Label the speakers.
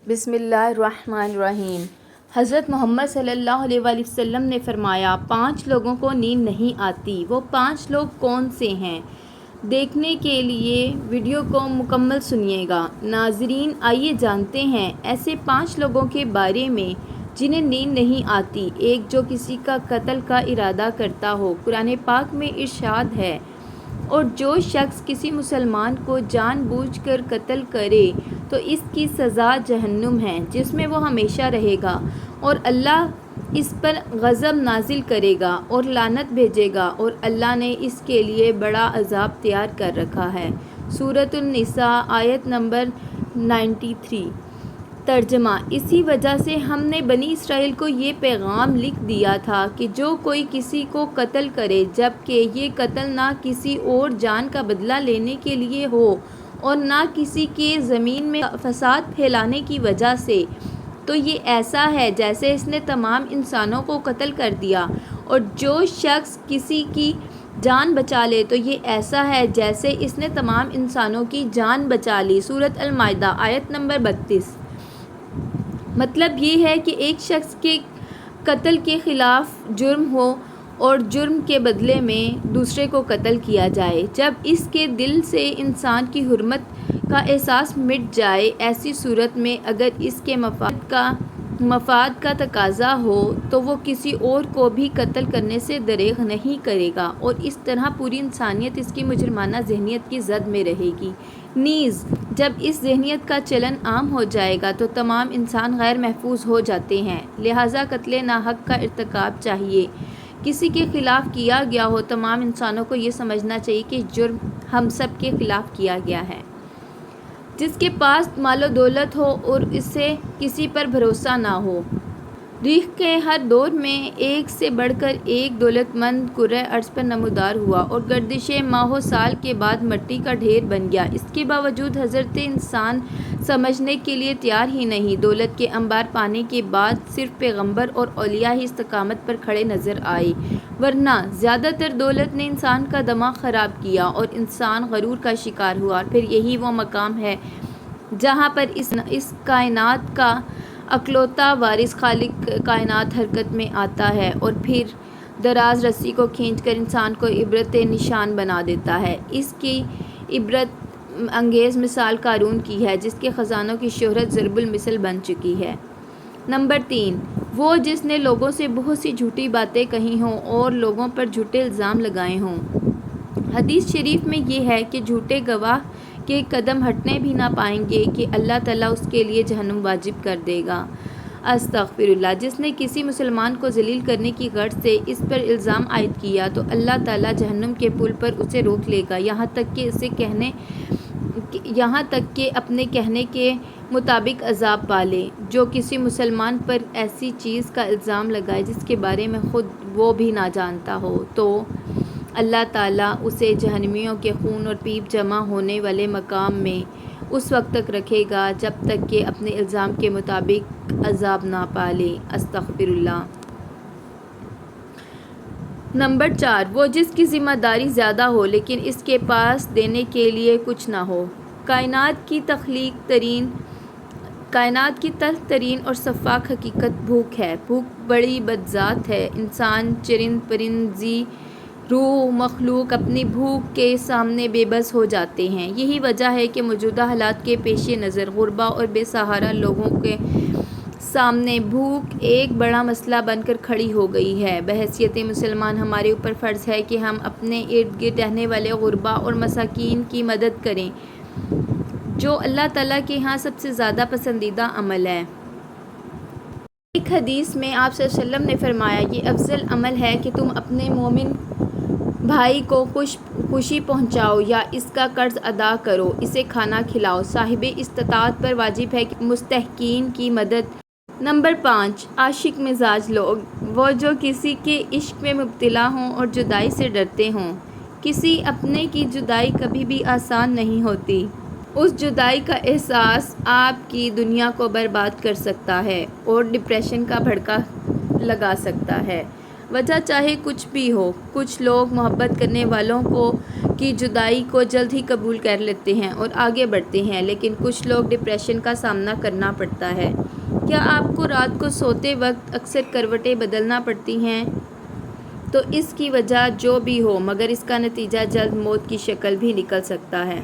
Speaker 1: بسم اللہ الرحمن الرحیم۔ حضرت محمد صلی اللہ علیہ وآلہ وسلم نے فرمایا 5 لوگوں کو نیند نہیں آتی۔ وہ 5 لوگ کون سے ہیں؟ دیکھنے کے لیے ویڈیو کو مکمل سنیے گا۔ ناظرین، آئیے جانتے ہیں ایسے 5 لوگوں کے بارے میں جنہیں نیند نہیں آتی۔ 1، جو کسی کا قتل کا ارادہ کرتا ہو۔ قرآن پاک میں ارشاد ہے، اور جو شخص کسی مسلمان کو جان بوجھ کر قتل کرے تو اس کی سزا جہنم ہے، جس میں وہ ہمیشہ رہے گا، اور اللہ اس پر غضب نازل کرے گا اور لعنت بھیجے گا، اور اللہ نے اس کے لیے بڑا عذاب تیار کر رکھا ہے۔ سورۃ النساء آیت نمبر 93۔ ترجمہ: اسی وجہ سے ہم نے بنی اسرائیل کو یہ پیغام لکھ دیا تھا کہ جو کوئی کسی کو قتل کرے جبکہ یہ قتل نہ کسی اور جان کا بدلہ لینے کے لیے ہو اور نہ کسی کے زمین میں فساد پھیلانے کی وجہ سے، تو یہ ایسا ہے جیسے اس نے تمام انسانوں کو قتل کر دیا، اور جو شخص کسی کی جان بچا لے تو یہ ایسا ہے جیسے اس نے تمام انسانوں کی جان بچا لی۔ سورۃ المائدہ آیت نمبر 32۔ مطلب یہ ہے کہ ایک شخص کے قتل کے خلاف جرم ہو اور جرم کے بدلے میں دوسرے کو قتل کیا جائے، جب اس کے دل سے انسان کی حرمت کا احساس مٹ جائے۔ ایسی صورت میں اگر اس کے مفاد کا تقاضا ہو تو وہ کسی اور کو بھی قتل کرنے سے دریغ نہیں کرے گا، اور اس طرح پوری انسانیت اس کی مجرمانہ ذہنیت کی زد میں رہے گی۔ نیز جب اس ذہنیت کا چلن عام ہو جائے گا تو تمام انسان غیر محفوظ ہو جاتے ہیں، لہٰذا قتل ناحق کا ارتکاب چاہیے کسی کے خلاف کیا گیا ہو، تمام انسانوں کو یہ سمجھنا چاہیے کہ جرم ہم سب کے خلاف کیا گیا ہے۔ جس کے پاس مال و دولت ہو اور اسے کسی پر بھروسہ نہ ہو۔ تاریخ کے ہر دور میں ایک سے بڑھ کر ایک دولت مند کرۂ ارض پر نمودار ہوا اور گردش ماہ و سال کے بعد مٹی کا ڈھیر بن گیا۔ اس کے باوجود حضرت انسان سمجھنے کے لیے تیار ہی نہیں۔ دولت کے انبار پانے کے بعد صرف پیغمبر اور اولیاء ہی استقامت پر کھڑے نظر آئے، ورنہ زیادہ تر دولت نے انسان کا دماغ خراب کیا اور انسان غرور کا شکار ہوا۔ اور پھر یہی وہ مقام ہے جہاں پر اس کائنات کا اکلوتا وارث خالق کائنات حرکت میں آتا ہے اور پھر دراز رسی کو کھینچ کر انسان کو عبرت نشان بنا دیتا ہے۔ اس کی عبرت انگیز مثال قارون کی ہے، جس کے خزانوں کی شہرت ضرب المثل بن چکی ہے۔ نمبر 3، وہ جس نے لوگوں سے بہت سی جھوٹی باتیں کہی ہوں اور لوگوں پر جھوٹے الزام لگائے ہوں۔ حدیث شریف میں یہ ہے کہ جھوٹے گواہ کے قدم ہٹنے بھی نہ پائیں گے کہ اللہ تعالیٰ اس کے لیے جہنم واجب کر دے گا۔ استغفر اللہ۔ جس نے کسی مسلمان کو ذلیل کرنے کی غرض سے اس پر الزام عائد کیا تو اللہ تعالیٰ جہنم کے پل پر اسے روک لے گا، یہاں تک کہ اپنے کہنے کے مطابق عذاب پالے۔ جو کسی مسلمان پر ایسی چیز کا الزام لگائے جس کے بارے میں خود وہ بھی نہ جانتا ہو تو اللہ تعالیٰ اسے جہنمیوں کے خون اور پیپ جمع ہونے والے مقام میں اس وقت تک رکھے گا جب تک کہ اپنے الزام کے مطابق عذاب نہ پالے۔ استغفر اللہ۔ نمبر 4، وہ جس کی ذمہ داری زیادہ ہو لیکن اس کے پاس دینے کے لیے کچھ نہ ہو۔ کائنات کی تلخ ترین اور شفاف حقیقت بھوک ہے۔ بھوک بڑی بدذات ہے۔ انسان، چرند پرندی، روح، مخلوق اپنی بھوک کے سامنے بے بس ہو جاتے ہیں۔ یہی وجہ ہے کہ موجودہ حالات کے پیش نظر غربا اور بے سہارا لوگوں کے سامنے بھوک ایک بڑا مسئلہ بن کر کھڑی ہو گئی ہے۔ بحیثیت مسلمان ہمارے اوپر فرض ہے کہ ہم اپنے ارد گرد رہنے والے غربا اور مساکین کی مدد کریں، جو اللہ تعالیٰ کے ہاں سب سے زیادہ پسندیدہ عمل ہے۔ ایک حدیث میں آپ صلی اللہ علیہ وسلم نے فرمایا، یہ افضل عمل ہے کہ تم اپنے مومن بھائی کو خوشی پہنچاؤ یا اس کا قرض ادا کرو، اسے کھانا کھلاؤ۔ صاحب استطاعت پر واجب ہے کہ مستحقین کی مدد۔ نمبر 5، عاشق مزاج لوگ، وہ جو کسی کے عشق میں مبتلا ہوں اور جدائی سے ڈرتے ہوں۔ کسی اپنے کی جدائی کبھی بھی آسان نہیں ہوتی۔ اس جدائی کا احساس آپ کی دنیا کو برباد کر سکتا ہے اور ڈپریشن کا بھڑکا لگا سکتا ہے، وجہ چاہے کچھ بھی ہو۔ کچھ لوگ محبت کرنے والوں کو کی جدائی کو جلد ہی قبول کر لیتے ہیں اور آگے بڑھتے ہیں، لیکن کچھ لوگ ڈپریشن کا سامنا کرنا پڑتا ہے۔ کیا آپ کو رات کو سوتے وقت اکثر کروٹیں بدلنا پڑتی ہیں؟ تو اس کی وجہ جو بھی ہو، مگر اس کا نتیجہ جلد موت کی شکل بھی نکل سکتا ہے۔